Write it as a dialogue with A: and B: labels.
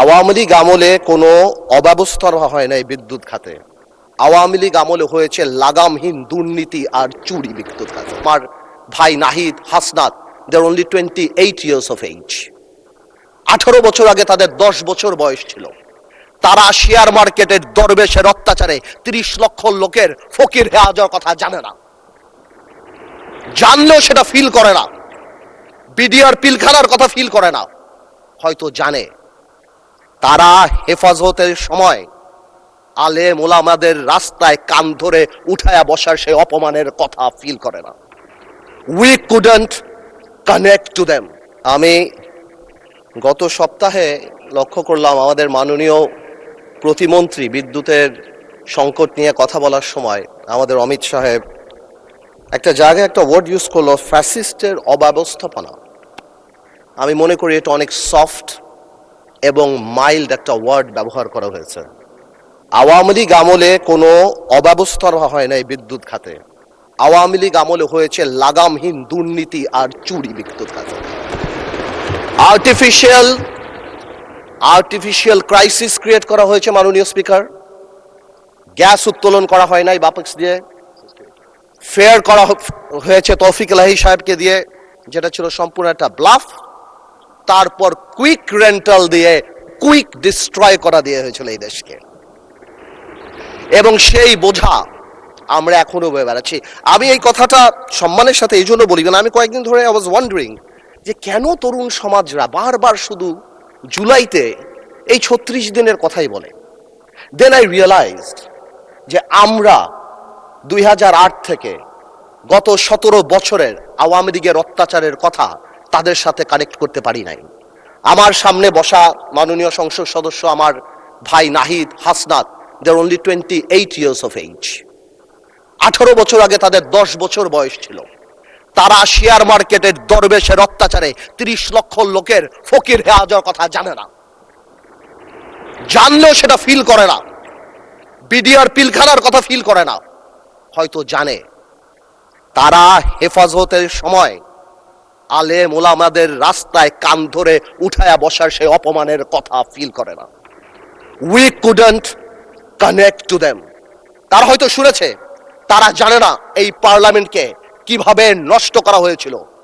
A: আওয়ামী লীগ আমলে কোনো অব্যবস্থা হয় নাই বিদ্যুৎ খাতে। আওয়ামী লীগ আমলে হয়েছে লাগামহীন দুর্নীতি আর চুরি বিদ্যুৎ খাতে। আমার ভাই Nahid, Hasnat, they only 28 years of age। 18 বছর আগে তাদের 10 বছর বয়স ছিল। তারা শেয়ার মার্কেটের দরবেশের অত্যাচারে 30 লক্ষ লোকের ফকির হয়ে যাওয়ার কথা জানে না, জানলেও সেটা ফিল করে না। বিডিআর পিলখানার কথা ফিল করে না, হয়তো জানে। তারা হেফাজতের সময় আলেম ওলামাদের রাস্তায় কান ধরে উঠায়া বসার সেই অপমানের কথা ফিল করে না। We couldn't connect to them. আমি গত সপ্তাহে লক্ষ্য করলাম আমাদের মাননীয় প্রতিমন্ত্রী বিদ্যুতের সংকট নিয়ে কথা বলার সময় আমাদের অমিত সাহেব একটা জায়গায় একটা ওয়ার্ড ইউজ করলো, ফ্যাসিস্টের অব্যবস্থাপনা। আমি মনে করি এটা অনেক সফট এবং মাইল্ড একটা ওয়ার্ড ব্যবহার করা হয়েছে। আওয়ামী লীগ আমলে কোনো অব্যবস্থা হয় নাই বিদ্যুৎ খাতে। আওয়ামী লীগ আমলে হয়েছে লাগামহীন দুর্নীতি আর চুরি বিদ্যুৎ খাতে। আর্টিফিশিয়াল ক্রাইসিস ক্রিয়েট করা হয়েছে মাননীয় স্পিকার। গ্যাস উত্তোলন করা হয় নাই বাপেক্স দিয়ে, ফেয়ার করা হয়েছে তৌফিক এলাহি সাহেবকে দিয়ে, যেটা ছিল সম্পূর্ণ একটা ব্লাফ। তারপর কুইক রেন্টাল দিয়ে কুইক ডিস্ট্রয় করা দিয়ে হয়েছিল এই দেশকে, এবং সেই বোঝা আমরা এখনো বয়ে বেড়াচ্ছি। আমি এই কথাটা সম্মানের সাথে এই জন্য বলি না, আমি কয়েকদিন ধরে আই ওয়াজ ওয়ান্ডারিং যে কেন তরুণ সমাজরা বারবার শুধু জুলাইতে এই 36 দিনের কথাই বলে। দেন আই রিয়েলাইজড যে আমরা 2008 থেকে গত 17 বছরের আওয়ামী লীগের অত্যাচারের কথা তাদের সাথে কানেক্ট করতে পারি নাই। আমার সামনে বসা মাননীয় সংসদ সদস্য আমার ভাই Nahid, Hasnat, they only 28 years of age। 18 বছর আগে তাদের 10 বছর বয়স ছিল। তারা শেয়ার মার্কেটের দরবেশের অত্যাচারে 30 লক্ষ লোকের ফকির হয়ে যাওয়ার কথা জানে না, জানলেও সেটা ফিল করে না। বিডিআর পিলখানার কথা ফিল করে না, হয়তো জানে। তারা হেফাজতের সময় আলেম ওলামাদের রাস্তায় কান ধরে উঠায়া বসার সেই অপমানের কথা ফিল করে না। We couldn't connect to them. তারা হয়তো শুনেছে, তারা জানে না এই পার্লামেন্টকে কিভাবে নষ্ট করা হয়েছিল।